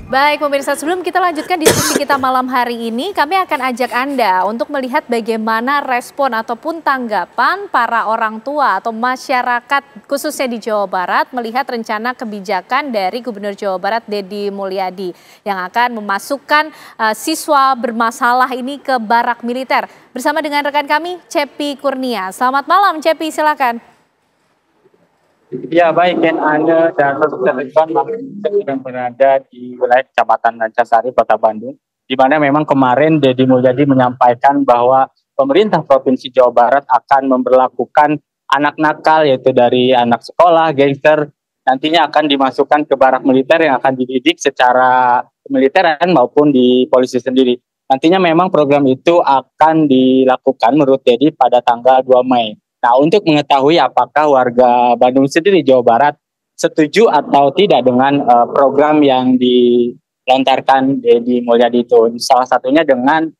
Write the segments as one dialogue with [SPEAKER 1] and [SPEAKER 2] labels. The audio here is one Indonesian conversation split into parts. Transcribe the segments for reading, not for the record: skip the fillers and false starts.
[SPEAKER 1] Baik pemirsa, sebelum kita lanjutkan diskusi kita malam hari ini, kami akan ajak Anda untuk melihat bagaimana respon ataupun tanggapan para orang tua atau masyarakat khususnya di Jawa Barat melihat rencana kebijakan dari Gubernur Jawa Barat Deddy Mulyadi yang akan memasukkan siswa bermasalah ini ke barak militer. Bersama dengan rekan kami, Cepi Kurnia. Selamat malam Cepi, silakan.
[SPEAKER 2] Ya baik, Ken Ane dan teman-teman sedang berada di wilayah Kecamatan Rancasari, Kota Bandung, di mana memang kemarin Deddy Mulyadi menyampaikan bahwa pemerintah Provinsi Jawa Barat akan memberlakukan anak nakal, yaitu dari anak sekolah, gangster, nantinya akan dimasukkan ke barak militer yang akan dididik secara militeran maupun di polisi sendiri. Nantinya memang program itu akan dilakukan menurut Deddy pada tanggal 2 Mei. Nah, untuk mengetahui apakah warga Bandung sendiri Jawa Barat setuju atau tidak dengan program yang dilontarkan Deddy Mulyadi itu, salah satunya dengan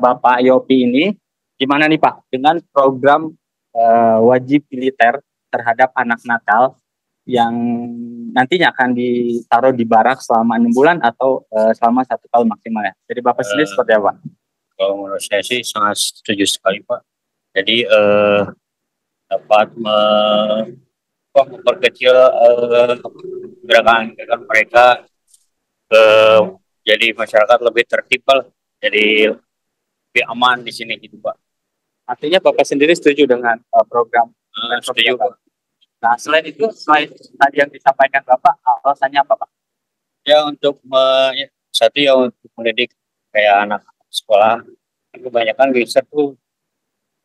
[SPEAKER 2] Bapak Yopi ini, gimana nih Pak dengan program wajib militer terhadap anak nakal yang nantinya akan ditaruh di barak selama 6 bulan atau selama 1 tahun maksimal ya. Jadi Bapak sendiri seperti apa?
[SPEAKER 3] Kalau menurut saya sih sangat setuju sekali Pak. Jadi dapat memperkecil gerakan mereka, jadi masyarakat lebih tertib, jadi lebih aman di sini gitu Pak.
[SPEAKER 2] Artinya Bapak sendiri setuju dengan program?
[SPEAKER 3] Setuju Pak.
[SPEAKER 2] Nah, selain itu, selain tadi yang disampaikan Bapak, alasannya apa Pak?
[SPEAKER 3] Ya untuk satu ya untuk mendidik kayak anak sekolah, kebanyakan gangster tuh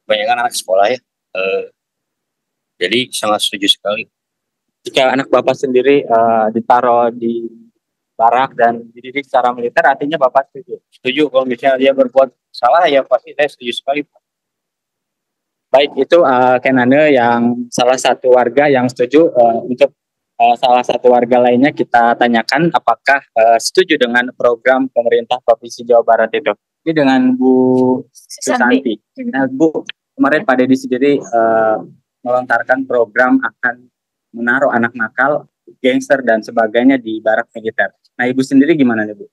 [SPEAKER 3] kebanyakan anak sekolah ya. Jadi sangat setuju sekali.
[SPEAKER 2] Jika anak Bapak sendiri ditaruh di barak dan dididik secara militer, artinya Bapak setuju?
[SPEAKER 3] Setuju, kalau misalnya dia berbuat salah ya pasti saya setuju sekali.
[SPEAKER 2] Baik, itu Kenane yang salah satu warga yang setuju. Untuk salah satu warga lainnya kita tanyakan apakah setuju dengan program pemerintah Provinsi Jawa Barat itu. Ini dengan Bu Susanti. Nah, Bu, kemarin Pak Deddy sendiri melontarkan program akan menaruh anak nakal, gangster dan sebagainya di barak militer. Nah, Ibu sendiri gimana nih, Bu?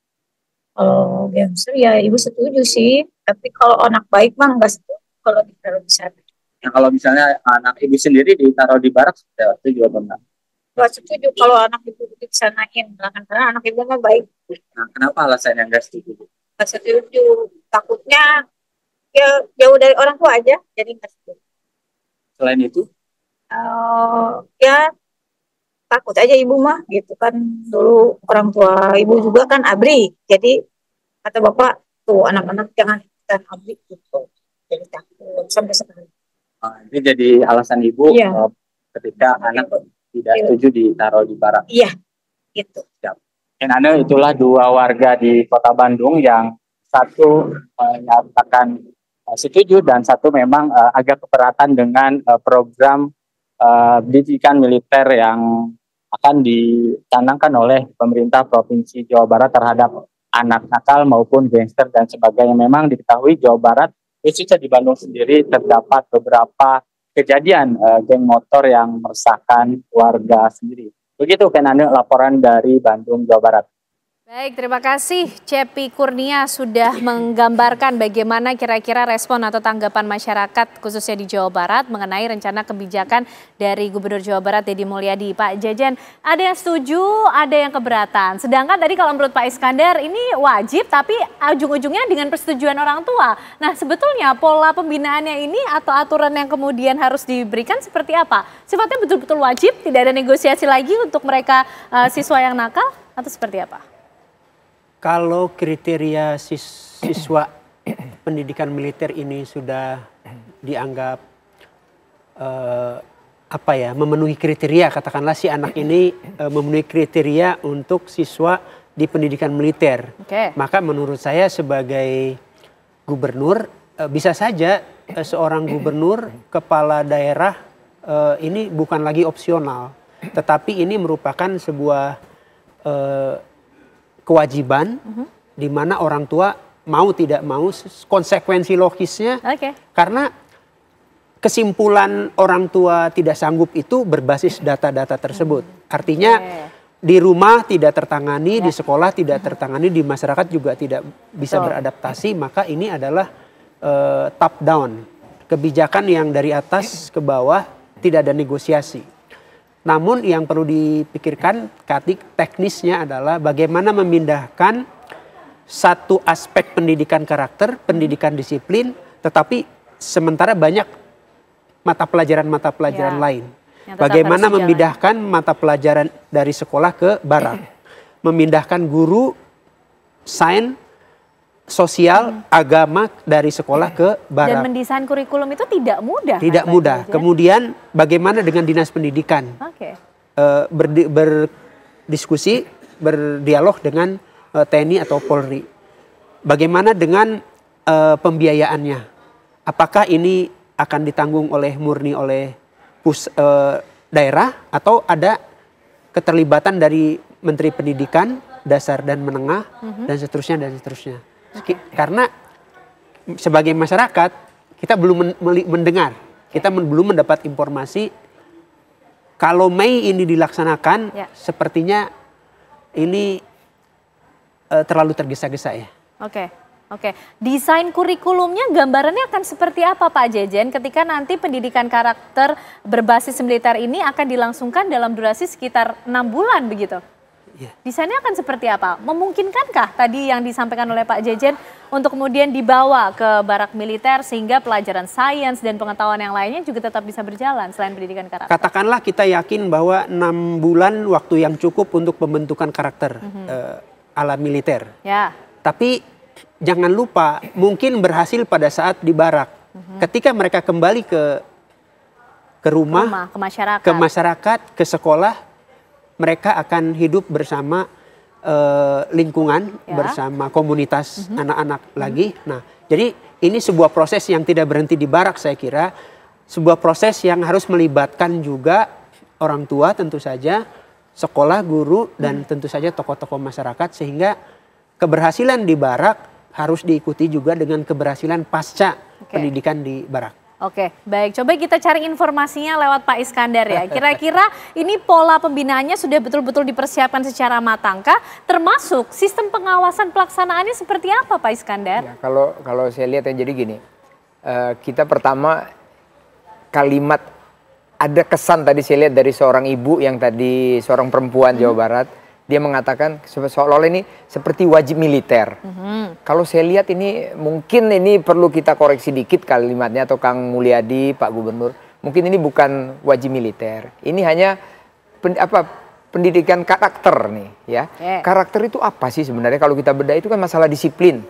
[SPEAKER 4] Kalau gangster ya Ibu setuju sih, tapi kalau anak baik mah nggak setuju kalau ditaruh di sana.
[SPEAKER 2] Nah, kalau misalnya anak Ibu sendiri ditaruh di barak, setuju apa enggak?
[SPEAKER 4] Nggak setuju kalau anak Ibu disanain, karena anak Ibu mah baik.
[SPEAKER 2] Nah, kenapa alasannya nggak setuju?
[SPEAKER 4] Nggak setuju, takutnya ya jauh dari orang tua aja, jadi nggak setuju.
[SPEAKER 2] Selain itu?
[SPEAKER 4] Ya takut aja Ibu mah gitu kan, dulu orang tua Ibu juga kan ABRI, jadi kata Bapak tuh anak-anak jangan ikutan ABRI gitu, jadi takut sampai sekarang.
[SPEAKER 2] Ini jadi alasan Ibu ketika anak tidak setuju ditaruh di barak.
[SPEAKER 4] Iya, gitu.
[SPEAKER 2] Kenane, itulah dua warga di Kota Bandung yang satu menyatakan setuju dan satu memang agak keberatan dengan program pendidikan militer yang akan dicanangkan oleh pemerintah Provinsi Jawa Barat terhadap anak nakal maupun gangster dan sebagainya. Memang diketahui Jawa Barat, khususnya di Bandung sendiri, terdapat beberapa kejadian geng motor yang meresahkan warga sendiri. Begitu Kenane laporan dari Bandung, Jawa Barat.
[SPEAKER 1] Baik, terima kasih Cepi Kurnia sudah menggambarkan bagaimana kira-kira respon atau tanggapan masyarakat khususnya di Jawa Barat mengenai rencana kebijakan dari Gubernur Jawa Barat Deddy Mulyadi. Pak Jajan, ada yang setuju, ada yang keberatan. Sedangkan tadi kalau menurut Pak Iskandar ini wajib tapi ujung-ujungnya dengan persetujuan orang tua. Nah, sebetulnya pola pembinaannya ini atau aturan yang kemudian harus diberikan seperti apa? Sifatnya betul-betul wajib, tidak ada negosiasi lagi untuk mereka siswa yang nakal atau seperti apa?
[SPEAKER 5] Kalau kriteria siswa pendidikan militer ini sudah dianggap memenuhi kriteria, katakanlah si anak ini memenuhi kriteria untuk siswa di pendidikan militer, maka menurut saya sebagai gubernur bisa saja seorang gubernur kepala daerah ini bukan lagi opsional, tetapi ini merupakan sebuah kewajiban di mana orang tua mau tidak mau konsekuensi logisnya, karena kesimpulan orang tua tidak sanggup itu berbasis data-data tersebut. Artinya di rumah tidak tertangani, di sekolah tidak tertangani, di masyarakat juga tidak bisa beradaptasi, maka ini adalah top down, kebijakan yang dari atas ke bawah, tidak ada negosiasi. Namun yang perlu dipikirkan teknisnya adalah bagaimana memindahkan satu aspek pendidikan karakter, pendidikan disiplin, tetapi sementara banyak mata pelajaran lain. Bagaimana memindahkan mata pelajaran dari sekolah ke barat. Memindahkan guru, sains, sosial, agama dari sekolah ke barat.
[SPEAKER 1] Dan mendesain kurikulum itu tidak mudah.
[SPEAKER 5] Tidak mudah. Kemudian bagaimana dengan dinas pendidikan? Berdiskusi, berdialog dengan TNI atau Polri. Bagaimana dengan pembiayaannya? Apakah ini akan ditanggung murni oleh daerah atau ada keterlibatan dari Menteri Pendidikan dasar dan menengah dan seterusnya. Karena sebagai masyarakat kita belum mendengar, kita belum mendapat informasi kalau Mei ini dilaksanakan sepertinya ini terlalu tergesa-gesa ya.
[SPEAKER 1] Oke, desain kurikulumnya gambarannya akan seperti apa Pak Jejen ketika nanti pendidikan karakter berbasis militer ini akan dilangsungkan dalam durasi sekitar 6 bulan begitu? Desainnya akan seperti apa? Memungkinkankah tadi yang disampaikan oleh Pak Jejen untuk kemudian dibawa ke barak militer sehingga pelajaran sains dan pengetahuan yang lainnya juga tetap bisa berjalan selain pendidikan karakter?
[SPEAKER 5] Katakanlah kita yakin bahwa 6 bulan waktu yang cukup untuk pembentukan karakter ala militer. Tapi jangan lupa, mungkin berhasil pada saat di barak. Ketika mereka kembali ke rumah, ke masyarakat, ke sekolah, mereka akan hidup bersama lingkungan, bersama komunitas anak-anak lagi. Nah, jadi ini sebuah proses yang tidak berhenti di barak, saya kira. Sebuah proses yang harus melibatkan juga orang tua tentu saja, sekolah, guru, dan tentu saja tokoh-tokoh masyarakat, sehingga keberhasilan di barak harus diikuti juga dengan keberhasilan pasca pendidikan di barak.
[SPEAKER 1] Baik. Coba kita cari informasinya lewat Pak Iskandar ya. Kira-kira ini pola pembinaannya sudah betul-betul dipersiapkan secara matangkah? Termasuk sistem pengawasan pelaksanaannya seperti apa Pak Iskandar?
[SPEAKER 6] Ya, kalau saya lihat yang jadi gini, kita pertama kalimat ada kesan tadi saya lihat dari seorang ibu yang tadi seorang perempuan Jawa Barat. Dia mengatakan seolah-olah ini seperti wajib militer. Kalau saya lihat ini mungkin ini perlu kita koreksi dikit kalimatnya atau Kang Mulyadi, Pak Gubernur. Mungkin ini bukan wajib militer. Ini hanya pendidikan karakter nih ya. Karakter itu apa sih sebenarnya kalau kita bedah itu kan masalah disiplin,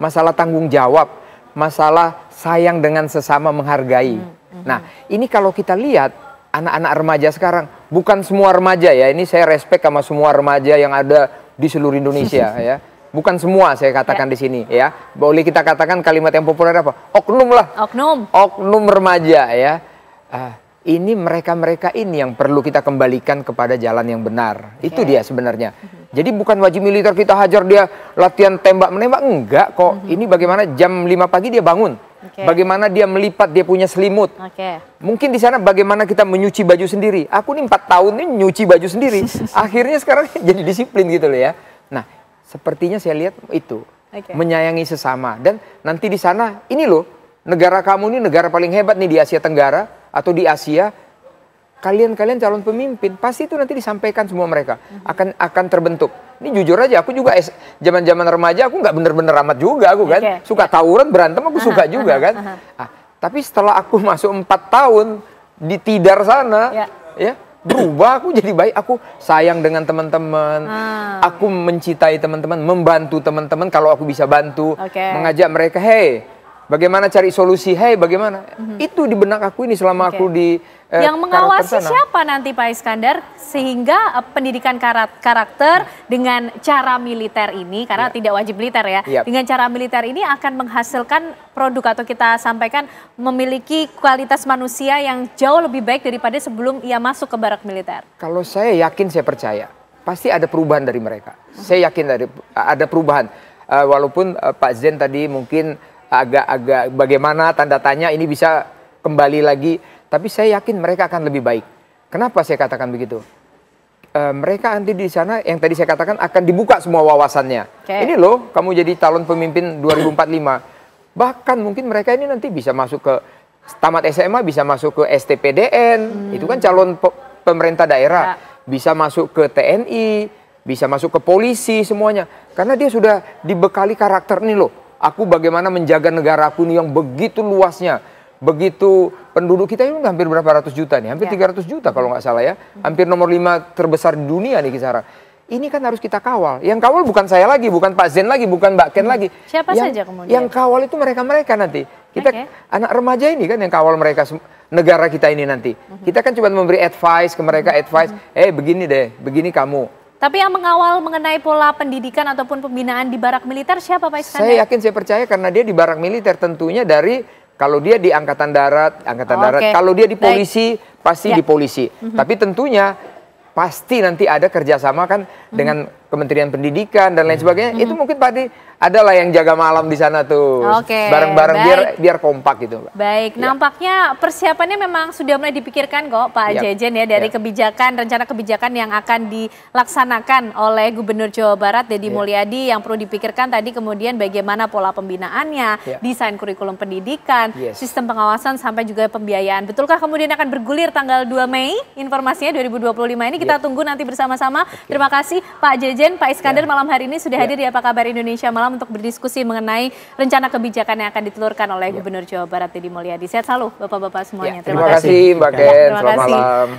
[SPEAKER 6] masalah tanggung jawab, masalah sayang dengan sesama, menghargai. Nah, ini kalau kita lihat anak-anak remaja sekarang, bukan semua remaja ya, ini saya respect sama semua remaja yang ada di seluruh Indonesia ya. Bukan semua saya katakan di sini ya. Boleh kita katakan kalimat yang populer apa? Oknum lah. Oknum remaja ya. Ini mereka-mereka ini yang perlu kita kembalikan kepada jalan yang benar. Itu dia sebenarnya. Jadi bukan wajib militer kita hajar dia latihan tembak-menembak, enggak kok. Ini bagaimana jam 5 pagi dia bangun. Bagaimana dia melipat, dia punya selimut. Mungkin di sana bagaimana kita menyuci baju sendiri. Aku nih 4 tahun ini nyuci baju sendiri. Akhirnya sekarang jadi disiplin gitu loh ya. Nah, sepertinya saya lihat itu. Menyayangi sesama. Dan nanti di sana, ini loh, negara kamu ini negara paling hebat nih di Asia Tenggara atau di Asia. Kalian calon pemimpin, pasti itu nanti disampaikan semua mereka. Akan terbentuk. Ini jujur aja, aku juga zaman-zaman remaja aku nggak bener-bener amat juga aku kan. Suka tawuran, berantem aku suka juga kan. Tapi setelah aku masuk 4 tahun di Tidar sana, ya berubah, aku jadi baik. Aku sayang dengan teman-teman, aku mencintai teman-teman, membantu teman-teman kalau aku bisa bantu, mengajak mereka, hey, bagaimana cari solusi, hey, bagaimana. Itu di benak aku ini selama aku di
[SPEAKER 1] yang mengawasi siapa nanti Pak Iskandar sehingga pendidikan karakter dengan cara militer ini, karena tidak wajib militer ya, dengan cara militer ini akan menghasilkan produk atau kita sampaikan memiliki kualitas manusia yang jauh lebih baik daripada sebelum ia masuk ke barak militer.
[SPEAKER 6] Kalau saya yakin, saya percaya pasti ada perubahan dari mereka. Saya yakin ada perubahan. Walaupun Pak Zen tadi mungkin agak bagaimana tanda tanya ini bisa kembali lagi. Tapi saya yakin mereka akan lebih baik. Kenapa saya katakan begitu? mereka nanti di sana yang tadi saya katakan akan dibuka semua wawasannya. Ini loh, kamu jadi calon pemimpin 2045. Bahkan mungkin mereka ini nanti bisa masuk ke tamat SMA, bisa masuk ke STPDN, itu kan calon pemerintah daerah, bisa masuk ke TNI, bisa masuk ke polisi semuanya. Karena dia sudah dibekali karakter nih loh. Aku bagaimana menjaga negaraku nih yang begitu luasnya. Begitu penduduk kita ini hampir berapa ratus juta nih, hampir 300 juta kalau nggak salah ya. Hampir nomor 5 terbesar di dunia nih sekarang. Ini kan harus kita kawal. Yang kawal bukan saya lagi, bukan Pak Zen lagi, bukan Mbak Ken lagi.
[SPEAKER 1] Siapa saja kemudian?
[SPEAKER 6] Yang kawal itu mereka-mereka nanti. Kita anak remaja ini kan yang kawal mereka, negara kita ini nanti. Kita kan cuma memberi advice ke mereka, begini deh, begini kamu.
[SPEAKER 1] Tapi yang mengawal mengenai pola pendidikan ataupun pembinaan di barak militer siapa Pak Iskandar?
[SPEAKER 6] Saya yakin, saya percaya karena dia di barak militer tentunya dari kalau dia di angkatan darat. Kalau dia di polisi, pasti di polisi. Tapi tentunya pasti nanti ada kerjasama kan dengan Kementerian Pendidikan dan lain sebagainya. Itu mungkin Pak adalah yang jaga malam di sana tuh. Bareng-bareng biar kompak gitu.
[SPEAKER 1] Baik, nampaknya persiapannya memang sudah mulai dipikirkan kok Pak Jejen ya dari kebijakan, rencana kebijakan yang akan dilaksanakan oleh Gubernur Jawa Barat Deddy Mulyadi. Yang perlu dipikirkan tadi kemudian bagaimana pola pembinaannya, desain kurikulum pendidikan, sistem pengawasan sampai juga pembiayaan. Betulkah kemudian akan bergulir tanggal 2 Mei informasinya 2025 ini? Kita tunggu nanti bersama-sama. Terima kasih Pak Jejen, Pak Iskandar malam hari ini sudah hadir di Apa Kabar Indonesia Malam untuk berdiskusi mengenai rencana kebijakan yang akan ditelurkan oleh Gubernur Jawa Barat Deddy Mulyadi. Sehat selalu Bapak-bapak semuanya.
[SPEAKER 6] Terima kasih Mbak Ken, selamat malam.